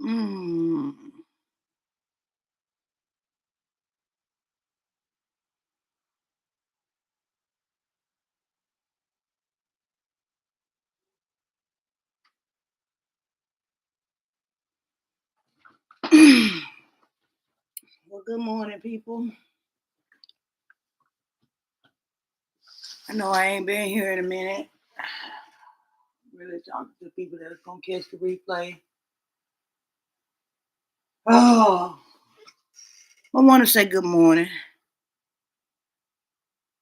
Mm. Well, good morning, people. I know I ain't been here in a minute. Really talking to people that's gonna catch the replay. Oh, I want to say good morning.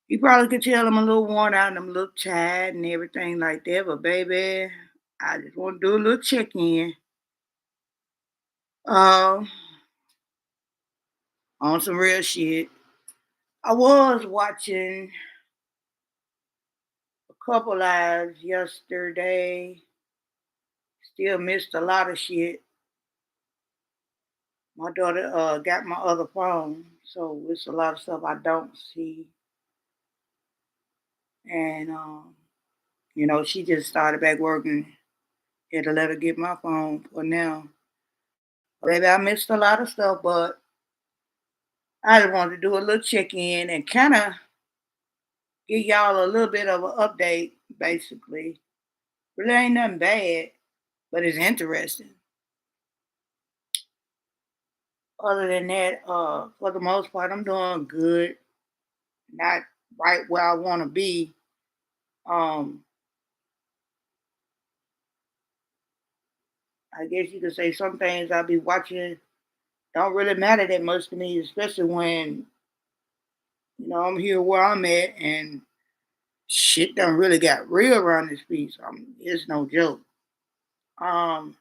You probably could tell I'm a little worn out and I'm a little tired and everything like that. But baby, I just want to do a little check in. Uh, on some real shit. I was watching a couple lives yesterday. Still missed a lot of shit. My daughter got my other phone, so it's a lot of stuff I don't see. And she just started back working. Had to let her get my phone for now. Baby, I missed a lot of stuff, but I just wanted to do a little check in and kind of give y'all a little bit of an update, basically. Really ain't nothing bad, but it's interesting. Other than that, for the most part, I'm doing good. Not right where I want to be. Um, I guess you could say some things I'll be watching don't really matter that much to me, especially when I'm here where I'm at and shit done really got real around this piece. It's no joke. Um,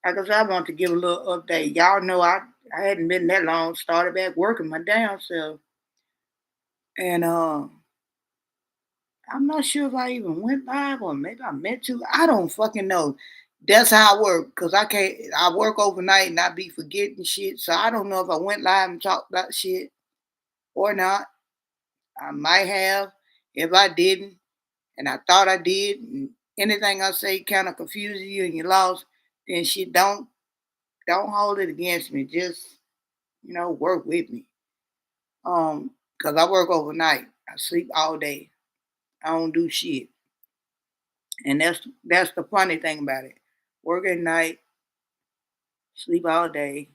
like I said, I want to give a little update. Y'all know I hadn't been that long. Started back working my damn self, and I'm not sure if I even went live or maybe I meant to. I don't fucking know. That's how I work because I can't. I work overnight and I be forgetting shit. So I don't know if I went live and talked about shit or not. I might have. If I didn't, and I thought I did, and anything I say kind of confuses you and you lost, then shit don't hold it against me. Just work with me. Cause I work overnight. I sleep all day. I don't do shit, and that's the funny thing about it. Work at night, sleep all day.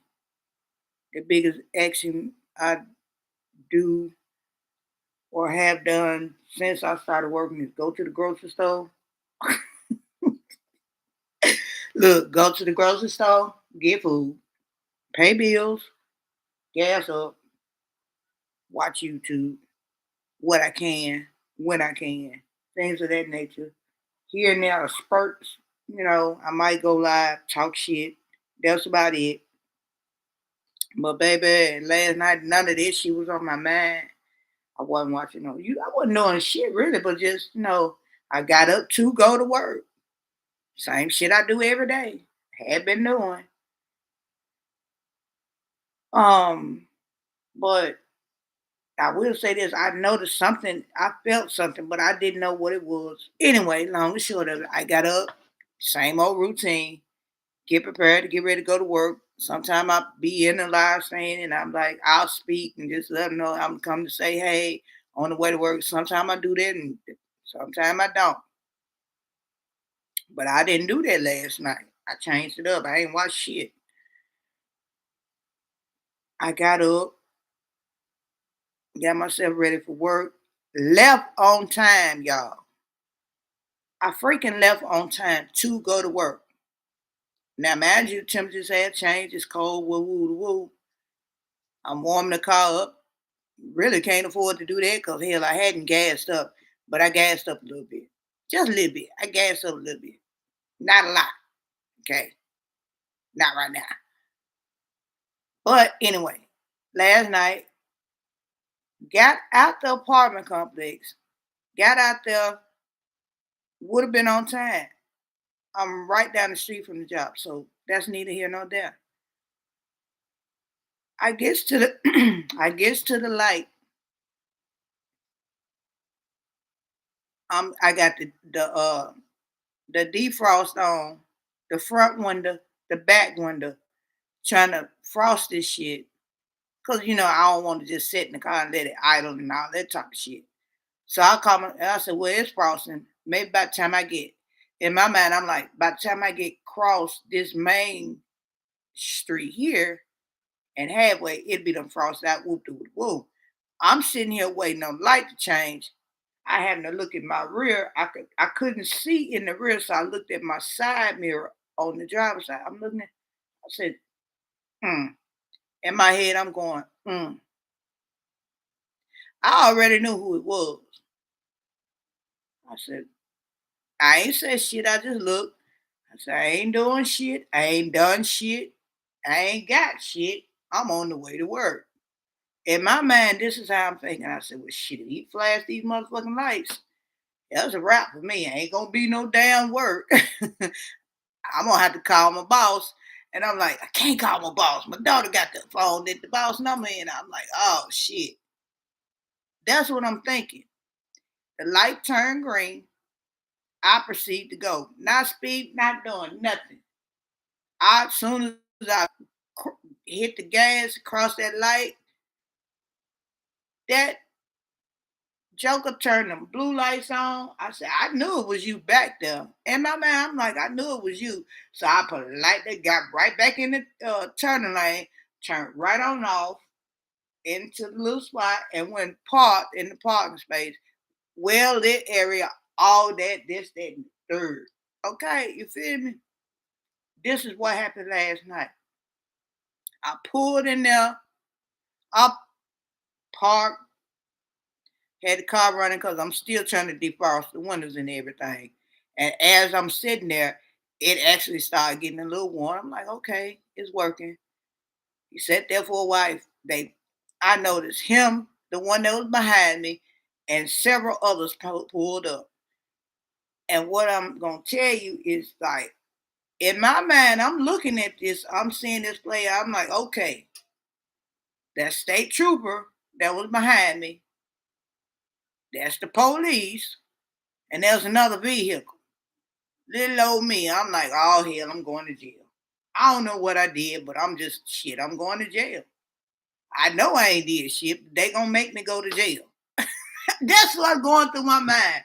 The biggest action I do or have done since I started working is go to the grocery store. Look, go to the grocery store, get food, pay bills, gas up, watch YouTube, what I can, when I can, things of that nature. Here and there are spurts, I might go live, talk shit. That's about it. But baby, last night none of this shit was on my mind. I wasn't watching no you. I wasn't doing shit really, but just I got up to go to work. Same shit I do every day. Had been doing. Um, but I will say this: I noticed something. I felt something, but I didn't know what it was. Anyway, long and short of it, I got up, same old routine. Get prepared to get ready to go to work. Sometimes I be in the live saying, and I'm like, I'll speak and just let them know I'm coming to say hey on the way to work. Sometimes I do that, and sometimes I don't. But I didn't do that last night. I changed it up. I ain't watched shit. I got up, got myself ready for work, left on time, y'all. I freaking left on time to go to work. Now, mind you, temperatures had changed. It's cold. Woo, woo, woo. I'm warming the car up. Really can't afford to do that because hell, I hadn't gassed up, but I gassed up a little bit, just a little bit. I gassed up a little bit, not a lot. Okay, not right now. But anyway, last night got out the apartment complex, got out there, would have been on time. I'm right down the street from the job, so that's neither here nor there. I gets to the I gets to the light. I got the defrost on the front window, the back window trying to frost this shit. Cause I don't want to just sit in the car and let it idle and all that type of shit. So I called and I said, well, it's frosting. Maybe by the time I get in my mind, I'm like, by the time I get across this main street here and halfway, it'll be done frosted out, whoop de whoop. I'm sitting here waiting on the light to change. I happened to look at my rear. I couldn't see in the rear, so I looked at my side mirror on the driver's side. I'm looking at. I said, hmm. In my head, I'm going, hmm. I already knew who it was. I said, I ain't said shit. I just looked. I said, I ain't doing shit. I ain't done shit. I ain't got shit. I'm on the way to work. In my mind, this is how I'm thinking. I said, well, shit, if he flashed these motherfucking lights, that's a wrap for me. Ain't gonna be no damn work. I'm gonna have to call my boss. And I'm like, I can't call my boss. My daughter got the phone, did the boss number in. I'm like, oh shit. That's what I'm thinking. The light turned green. I proceed to go. Not speed, not doing nothing. As soon as I hit the gas, cross that light, that Joker turned them blue lights on. I said, I knew it was you back there. In my mind, I'm like, I knew it was you. So I politely got right back in the turning lane, turned right on off into the little spot, and went parked in the parking space. Well lit area, all that, this, that, and the third. Okay, you feel me? This is what happened last night. I pulled in there, I parked, had the car running because I'm still trying to defrost the windows and everything. And as I'm sitting there, it actually started getting a little warm. I'm like, okay, it's working. He sat there for a while. I noticed him, the one that was behind me, and several others pulled up. And what I'm gonna tell you is like, in my mind, I'm looking at this, I'm seeing this play. I'm like, okay, that state trooper that was behind me, that's the police, and there's another vehicle. Little old me, I'm like, oh hell, I'm going to jail. I don't know what I did, but I'm just shit. I'm going to jail. I know I ain't did shit. They gonna make me go to jail. That's what's going through my mind.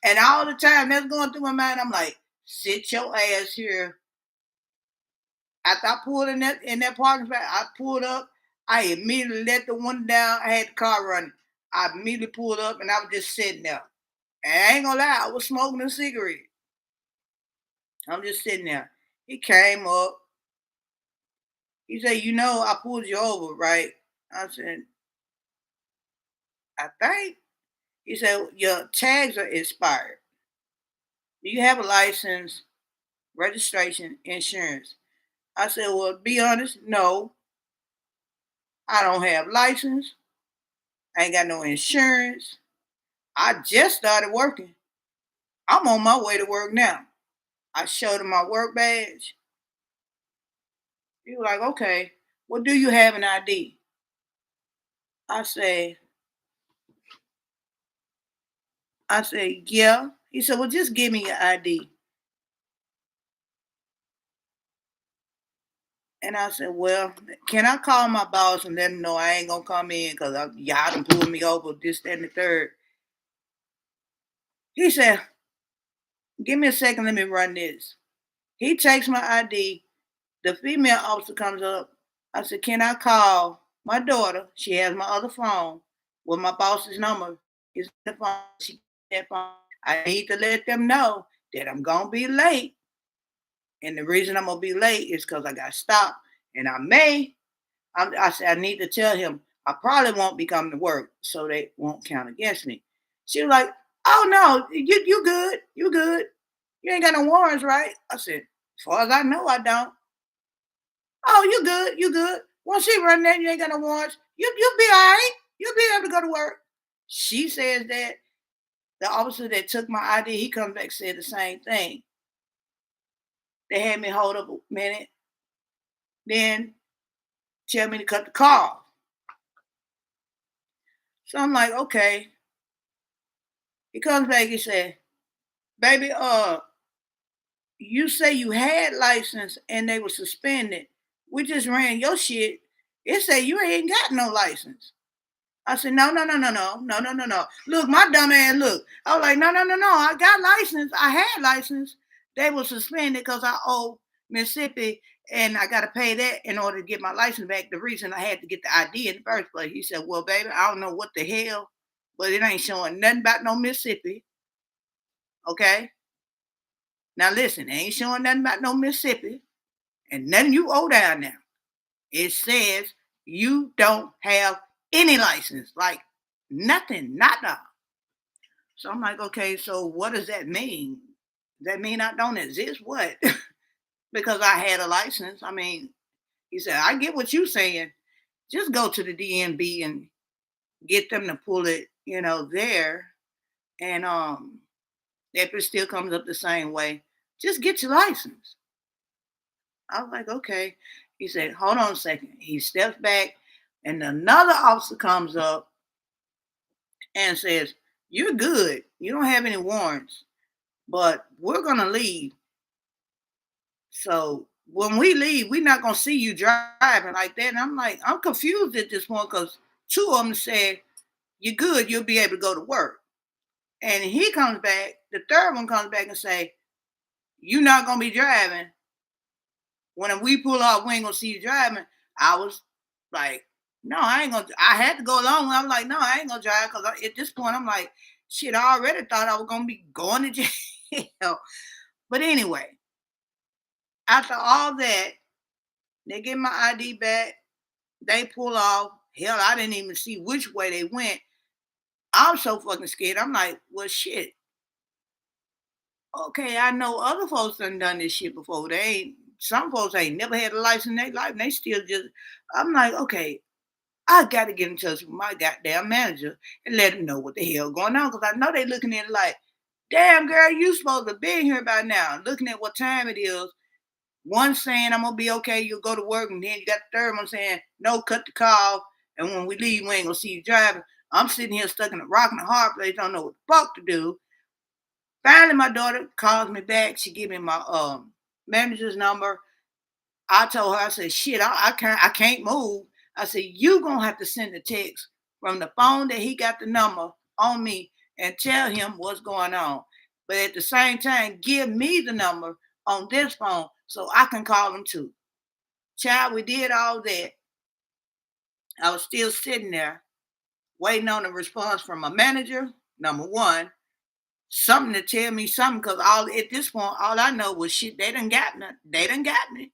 And all the time that's going through my mind, I'm like, sit your ass here. After I pulled in that parking spot, I pulled up. I immediately let the one down. I had the car running. I immediately pulled up and I was just sitting there. And I ain't gonna lie, I was smoking a cigarette. I'm just sitting there. He came up. He said, I pulled you over, right? I said, I think. He said, your tags are expired. Do you have a license, registration, insurance? I said, well, be honest, no. I don't have license. I ain't got no insurance. I just started working. I'm on my way to work now. I showed him my work badge. He was like, okay, well, do you have an ID? I say, yeah. He said, well, just give me your ID. And I said, well, can I call my boss and let him know I ain't gonna come in because y'all done pulled me over, this, that, and the third. He said, give me a second, let me run this. He takes my ID. The female officer comes up. I said, can I call my daughter? She has my other phone with my boss's number. Is the phone. She that phone. I need to let them know that I'm gonna be late. And the reason I'm gonna be late is because I got stopped. And I said, I need to tell him I probably won't be coming to work, so they won't count against me. She was like, oh no, you good. You good. You ain't got no warrants, right? I said, as far as I know, I don't. Oh, you good, you good. Once she run that, you ain't got no warrants. You'll be all right. You'll be able to go to work. She says that. The officer that took my ID, he comes back and said the same thing. They had me hold up a minute, then tell me to cut the call. So I'm like, okay. He comes back, he said, baby, You say you had license and they were suspended. We just ran your shit. It say you ain't got no license. I said, no, no, no, no, no, no, no, no, no. Look, my dumb ass, look. I was like, no, no, no, no. I got license. I had license. They were suspended because I owe Mississippi and I got to pay that in order to get my license back. The reason I had to get the ID in the first place. He said, well, baby, I don't know what the hell, but it ain't showing nothing about no Mississippi. Okay. Now listen, it ain't showing nothing about no Mississippi and nothing you owe down there. It says you don't have any license, like nothing, nada. So I'm like, okay, so what does that mean? Does that mean I don't exist? What? Because I had a license. I mean, he said, I get what you're saying. Just go to the DMB and get them to pull it, there. And if it still comes up the same way, just get your license. I was like, okay. He said, hold on a second. He steps back and another officer comes up and says, you're good. You don't have any warrants, but we're going to leave. So when we leave, we're not going to see you driving like that. And I'm like, I'm confused at this point because two of them said, you're good. You'll be able to go to work. And he comes back. The third one comes back and say, you're not going to be driving. When we pull off, we ain't going to see you driving. I was like, no, I ain't gonna. I had to go along. I'm like, no, I ain't gonna drive because at this point, I'm like, shit. I already thought I was gonna be going to jail. But anyway, after all that, they get my ID back. They pull off. Hell, I didn't even see which way they went. I'm so fucking scared. I'm like, well, shit. Okay, I know other folks done this shit before. They ain't. Some folks ain't never had a license in their life, and they still just. I'm like, okay, I got to get in touch with my goddamn manager and let him know what the hell going on because I know they looking at it like, damn girl, you supposed to be here by now. Looking at what time it is. One saying I'm gonna be okay, you'll go to work, and then you got the third one saying no, cut the call, and when we leave, we ain't gonna see you driving. I'm sitting here stuck in a rock and a hard place, don't know what the fuck to do. Finally, my daughter calls me back. She give me my manager's number. I told her, I said, shit, I can't move. I said, you gonna have to send a text from the phone that he got the number on me and tell him what's going on. But at the same time, give me the number on this phone so I can call him too. Child, we did all that. I was still sitting there waiting on a response from my manager, number one, something to tell me something, because all at this point, all I know was shit, they done got me. They done got me.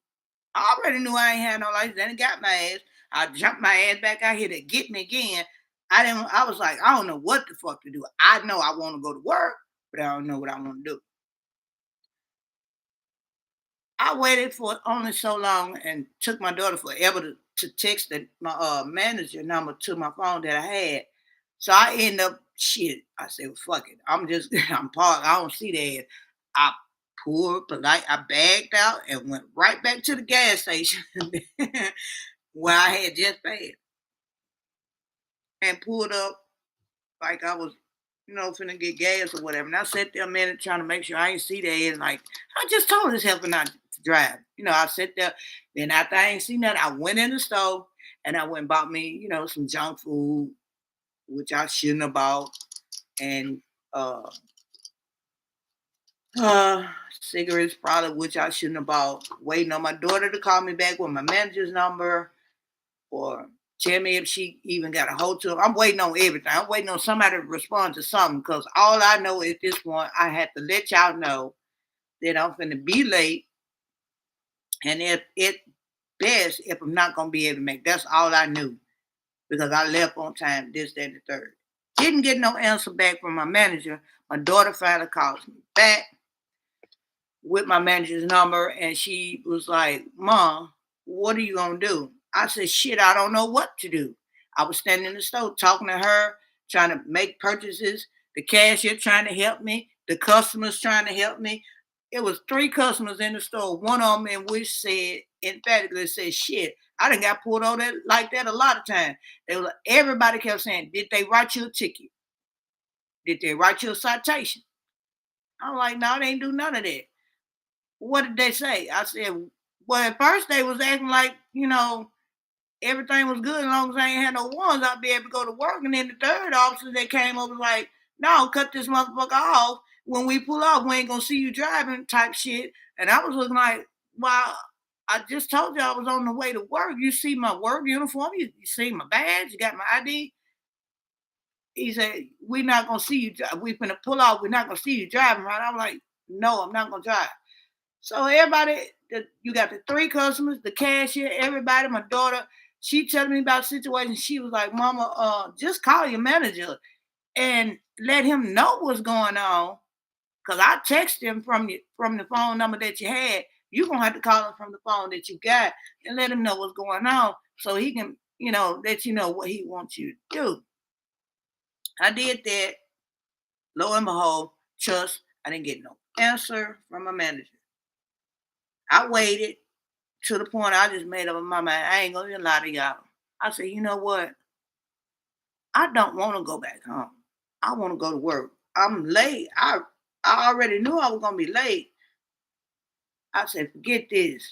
I already knew I ain't had no license. They done got my ass. I jumped my ass back out here to get me again. I was like, I don't know what the fuck to do. I know I want to go to work, but I don't know what I want to do. I waited for only so long and took my daughter forever to text my manager number to my phone that I had. So I end up shit. I said, well, fuck it. I'm just I'm parked. I don't see that. I pulled polite. I bagged out and went right back to the gas station where I had just paid and pulled up like I was, finna get gas or whatever. And I sat there a minute trying to make sure I ain't see that. And like, I just told this helping not to drive. I sat there. Then after I ain't seen that, I went in the store and I went and bought me, some junk food, which I shouldn't have bought. And uh, cigarettes probably, which I shouldn't have bought. Waiting on my daughter to call me back with my manager's number or tell me if she even got a hold to him. I'm waiting on everything. I'm waiting on somebody to respond to something because all I know at this point, I had to let y'all know that I'm going to be late. And if it best, if I'm not going to be able to make, that's all I knew because I left on time, this, that, and the third. Didn't get no answer back from my manager. My daughter finally calls me back with my manager's number and she was like, Mom, what are you gonna do? I said, shit, I don't know what to do. I was standing in the store talking to her, trying to make purchases, the cashier trying to help me, the customers trying to help me. It was three customers in the store, one of them in which said, emphatically said, shit, I done got pulled over that like that a lot of times. Everybody kept saying, did they write you a ticket? Did they write you a citation? I'm like, no, they ain't do none of that. What did they say? I said, well, at first they was acting like, everything was good as long as I ain't had no warrants, I'd be able to go to work. And then the third officer that came over was like, no, cut this motherfucker off. When we pull off, we ain't gonna see you driving type shit. And I was looking like, well, I just told you I was on the way to work. You see my work uniform, you see my badge, you got my ID. He said, we're not gonna see you drive. We're gonna pull off, we're not gonna see you driving, right? I'm like, no, I'm not gonna drive. So everybody, you got the three customers, the cashier, everybody, my daughter, she telling me about the situation. She was like, Mama, just call your manager and let him know what's going on. Cause I texted him from the phone number that you had. You're gonna have to call him from the phone that you got and let him know what's going on so he can, let you know what he wants you to do. I did that. Lo and behold, trust, I didn't get no answer from my manager. I waited to the point I just made up my mind. I ain't gonna even lie to y'all. I said, you know what? I don't want to go back home. I want to go to work. I'm late. I already knew I was gonna be late. I said, forget this.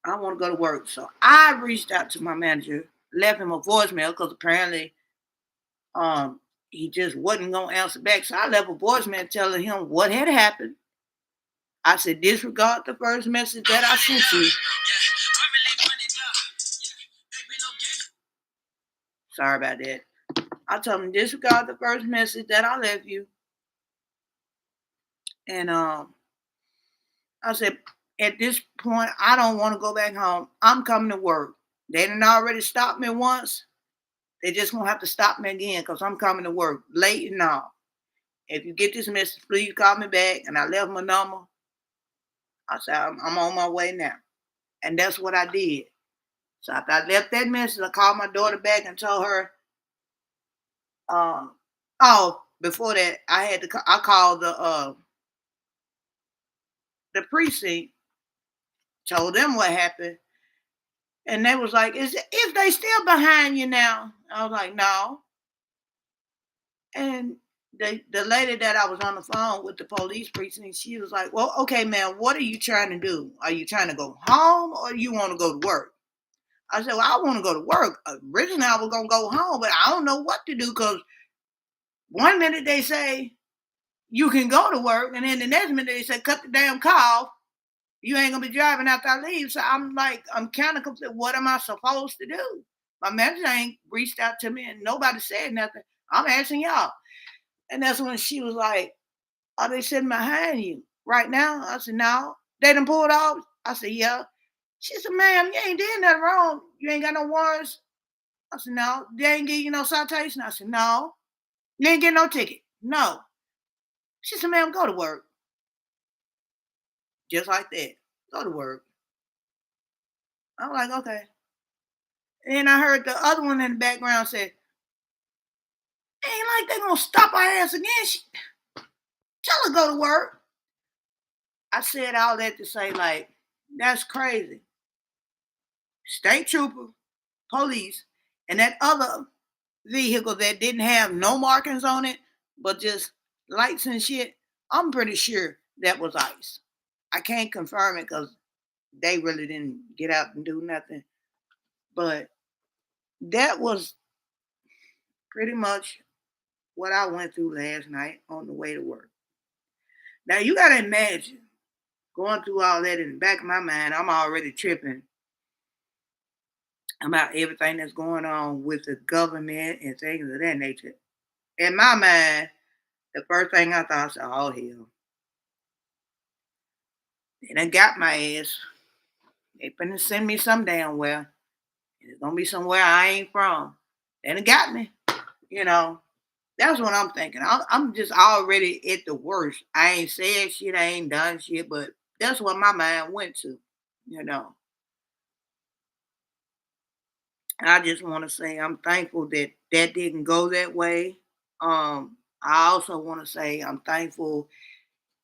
I want to go to work. So I reached out to my manager, left him a voicemail because apparently um he just wasn't gonna answer back. So I left a voicemail telling him what had happened. I said, disregard the first message that I sent you. Sorry about that. I told him disregard the first message that I left you. And I said, at this point, I don't want to go back home. I'm coming to work. They didn't already stop me once. They just gonna have to stop me again because I'm coming to work late and all. If you get this message, please call me back. And I left my number. I said, I'm on my way now. And that's what I did. So after I left that message, I called my daughter back and told her, oh, before that, I called the precinct, told them what happened, and they was like, "Is they still behind you now?" I was like, "No." And the lady that I was on the phone with the police precinct, she was like, "Well, okay, man, what are you trying to do? Are you trying to go home or you want to go to work?" I said, "Well, I want to go to work. Originally, I was gonna go home, but I don't know what to do because one minute they say you can go to work, and then the next minute they say cut the damn call. You ain't gonna be driving after I leave." So I'm like, I'm kind of confused. What am I supposed to do? My manager ain't reached out to me and nobody said nothing. I'm asking y'all. And that's when she was like, are they sitting behind you right now? I said, no. They done pulled off? I said, yeah. She said, ma'am, you ain't did nothing wrong. You ain't got no warrants. I said, no. They ain't give you no citation. I said, no. You ain't get no ticket. No. She said, ma'am, go to work. Just like that. Go to work. I'm like, okay. And then I heard the other one in the background say, ain't like they gonna stop our ass again. Tell her go to work. I said all that to say, like, that's crazy. State trooper, police, and that other vehicle that didn't have no markings on it, but just lights and shit, I'm pretty sure that was ICE. I can't confirm it because they really didn't get out and do nothing. But that was pretty much what I went through last night on the way to work. Now you gotta imagine going through all that in the back of my mind, I'm already tripping about everything that's going on with the government and things of that nature. In my mind, the first thing I thought was, oh hell, they done got my ass. They finna send me some damn well. It's gonna be somewhere I ain't from. They done got me. You know, that's what I'm thinking. I'm just already at the worst. I ain't said shit, I ain't done shit, but that's what my mind went to, you know. I just want to say I'm thankful that that didn't go that way. I also want to say I'm thankful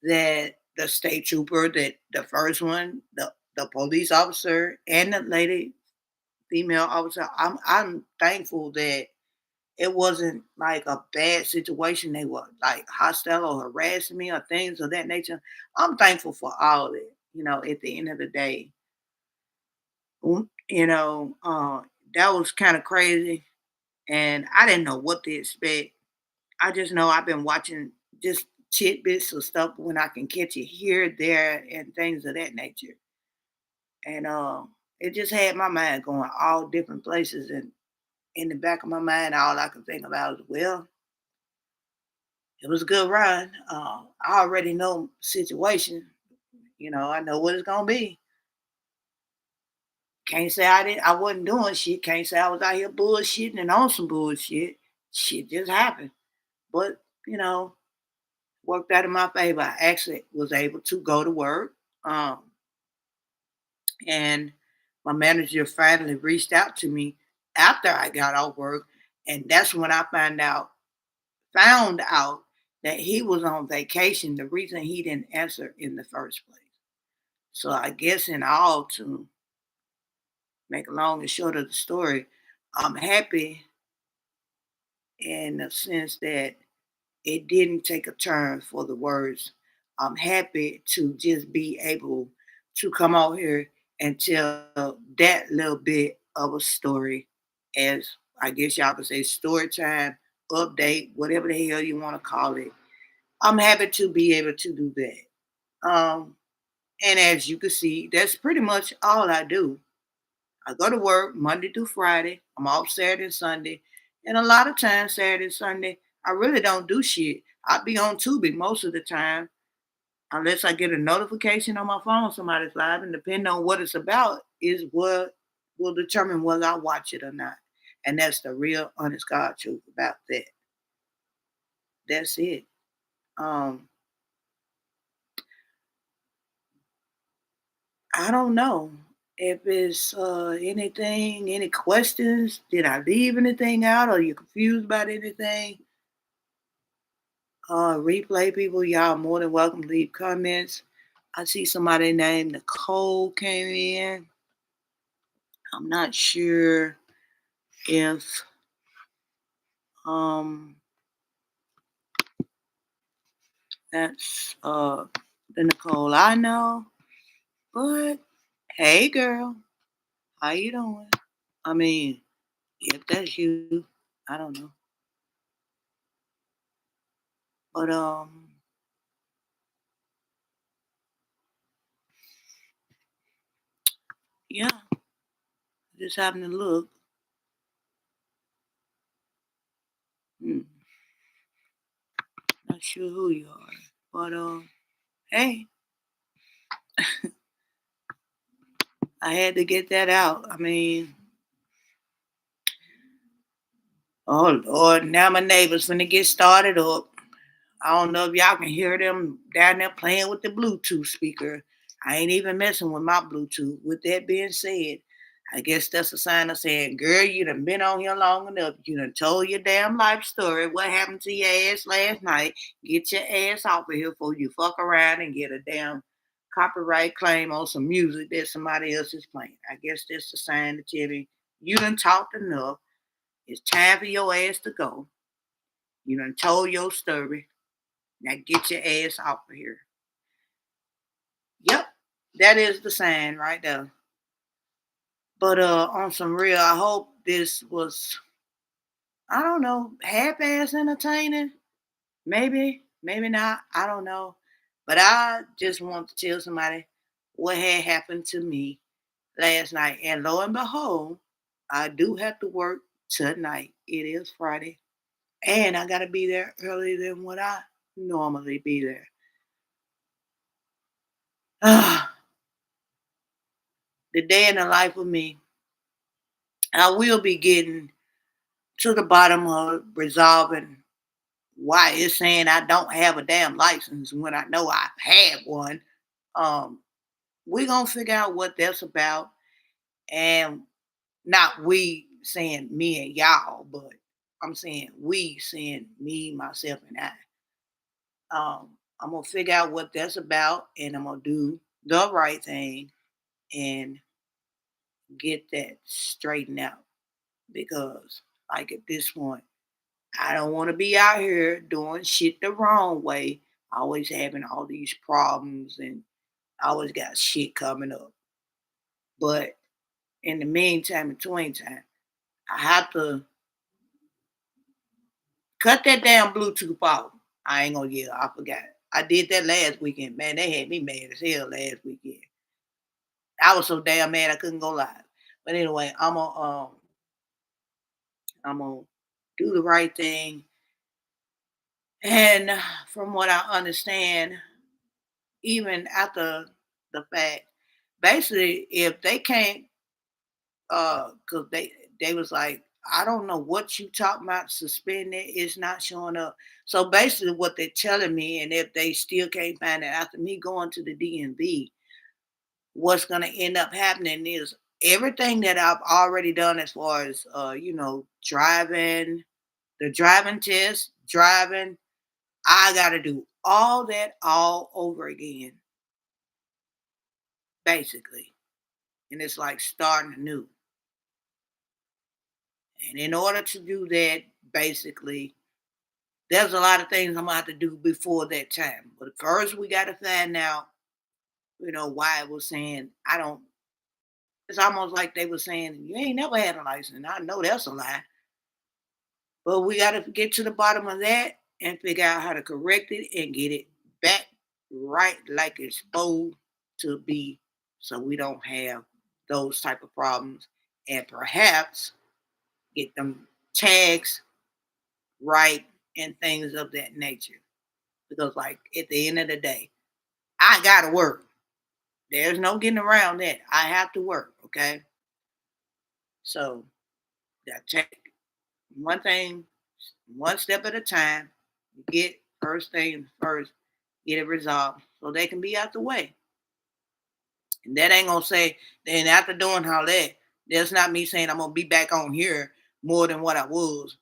that the state trooper, that the first one, the police officer, and the lady female officer, I'm thankful that It wasn't like a bad situation. They were like hostile or harassing me or things of that nature. I'm thankful for all of it. At the end of the day, that was kind of crazy, and I didn't know what to expect. I just know I've been watching just tidbits of stuff when I can catch it here, there, and things of that nature. And it just had my mind going all different places. And in the back of my mind, all I could think about is, well, it was a good run. I already know situation. I know what it's gonna be. Can't say I didn't. I wasn't doing shit. Can't say I was out here bullshitting and on some bullshit. Shit just happened. But worked out in my favor. I actually was able to go to work. And my manager finally reached out to me after I got off work, and that's when I found out that he was on vacation. The reason he didn't answer in the first place. So I guess in all, to make a long and short of the story, I'm happy in the sense that it didn't take a turn for the words. I'm happy to just be able to come out here and tell that little bit of a story, as I guess y'all could say story time, update, whatever the hell you want to call it. I'm happy to be able to do that. And as you can see, that's pretty much all I do. I go to work Monday through Friday. I'm off Saturday and Sunday. And a lot of times, Saturday and Sunday, I really don't do shit. I be on Tubi most of the time, unless I get a notification on my phone somebody's live. And depending on what it's about, is what will determine whether I watch it or not. And that's the real, honest God truth about that. That's it. Um, I don't know if it's anything, any questions. Did I leave anything out? Are you confused about anything? Replay people, y'all more than welcome to leave comments. I see somebody named Nicole came in. I'm not sure if um that's the Nicole I know, but hey girl, how you doing? I mean, if that's you, I don't know. But yeah, just having to look. Hmm, not sure who you are. But hey, I had to get that out. I mean, oh Lord, now my neighbors finna get started up. I don't know if y'all can hear them down there playing with the Bluetooth speaker. I ain't even messing with my Bluetooth. With that being said, I guess that's a sign of saying, girl, you done been on here long enough. You done told your damn life story. What happened to your ass last night? Get your ass off of here before you fuck around and get a damn copyright claim on some music that somebody else is playing. I guess that's a sign to tell me you done talked enough. It's time for your ass to go. You done told your story. Now get your ass off of here. Yep, that is the sign right there. But on some real, I hope this was, I don't know, half ass entertaining. Maybe, maybe not. I don't know. But I just want to tell somebody what had happened to me last night. And lo and behold, I do have to work tonight. It is Friday. And I gotta be there earlier than what I normally be there. The day in the life of me. I will be getting to the bottom of resolving why it's saying I don't have a damn license when I know I had one. Um, we're gonna figure out what that's about, and not we saying me and y'all, but I'm saying we saying me, myself, and I. I'm gonna figure out what that's about, and I'm gonna do the right thing and get that straightened out because, like at this point. I don't want to be out here doing shit the wrong way, always having all these problems and always got shit coming up. But in the meantime, in between time, I have to cut that damn Bluetooth off. I ain't gonna yell. I forgot. I did that last weekend. Man, they had me mad as hell last weekend. I was so damn mad I couldn't go live. But anyway, I'm gonna do the right thing. And from what I understand, even after the fact, basically, if they can't, cause they was like, I don't know what you talking about, suspended, it's not showing up. So basically, what they're telling me, and if they still can't find it after me going to the DMV, what's gonna end up happening is everything that I've already done as far as driving, the driving test, driving, I gotta do all that all over again, basically. And it's like starting anew. And in order to do that, basically, there's a lot of things I'm gonna have to do before that time. But first we gotta find out, why it was saying I don't it's almost like they were saying, you ain't never had a license. I know that's a lie. But we got to get to the bottom of that and figure out how to correct it and get it back right like it's supposed to be, so we don't have those type of problems, and perhaps get them tags right and things of that nature. Because like at the end of the day, I gotta work. There's no getting around that. I have to work. Okay. So that take one thing, one step at a time. Get first thing first, get it resolved so they can be out the way. And that ain't gonna say, then after doing all that, that's not me saying I'm gonna be back on here more than what I was.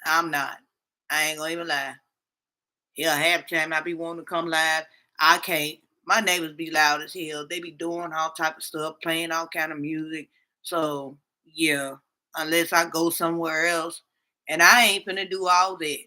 I'm not. I ain't gonna even lie. Hell, half the time I be wanting to come live, I can't. My neighbors be loud as hell. They be doing all type of stuff, playing all kind of music. So yeah, unless I go somewhere else, and I ain't finna do all that.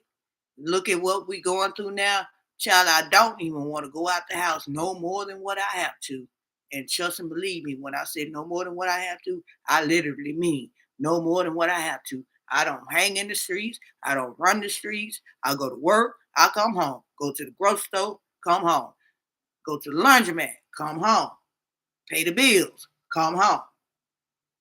Look at what we going through now. Child, I don't even want to go out the house no more than what I have to. And trust and believe me, when I say no more than what I have to, I literally mean no more than what I have to. I don't hang in the streets. I don't run the streets. I go to work. I come home. Go to the grocery store. Come home. Go to the laundromat. Come home. Pay the bills. Come home.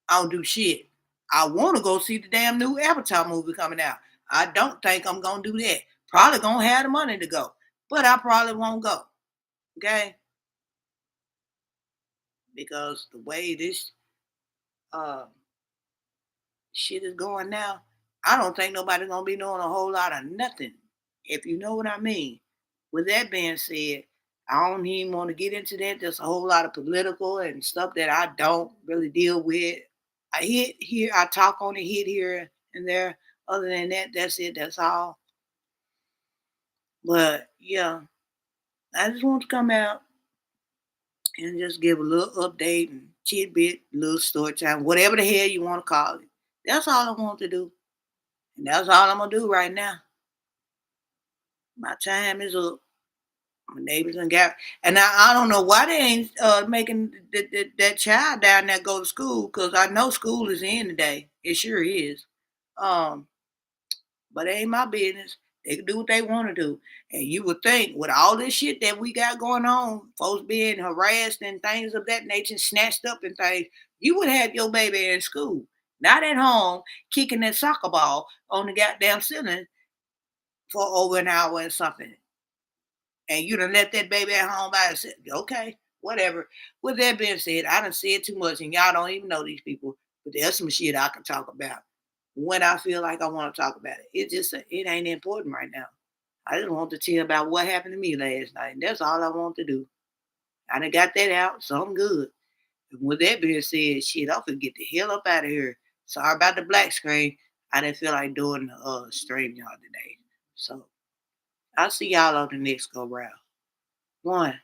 I don't do shit. I want to go see the damn new Avatar movie coming out. I don't think I'm gonna do that. Probably gonna have the money to go, but I probably won't go. Okay, because the way this uh shit is going now, I don't think nobody's gonna be doing a whole lot of nothing. If you know what I mean. With that being said, I don't even want to get into that. There's a whole lot of political and stuff that I don't really deal with. I hit here, I talk on it, hit here and there. Other than that, that's it. That's all. But yeah, I just want to come out and just give a little update and tidbit, little story time, whatever the hell you want to call it. That's all I want to do. And that's all I'm going to do right now. My time is up. My neighbors and got, and I don't know why they ain't making that child down there go to school, because I know school is in today. It sure is. Um, but it ain't my business. They can do what they want to do. And you would think with all this shit that we got going on, folks being harassed and things of that nature, snatched up and things, you would have your baby in school, not at home kicking that soccer ball on the goddamn ceiling for over an hour and something. And you done let that baby at home by itself. Okay, whatever. With that being said, I done said too much, and y'all don't even know these people. But there's some shit I can talk about when I feel like I want to talk about it. It ain't important right now. I just want to tell about what happened to me last night. And that's all I want to do. I done got that out, so I'm good. And with that being said, shit, I'm finna get the hell up out of here. Sorry about the black screen. I didn't feel like doing the stream y'all today. So I'll see y'all on the next go round. One.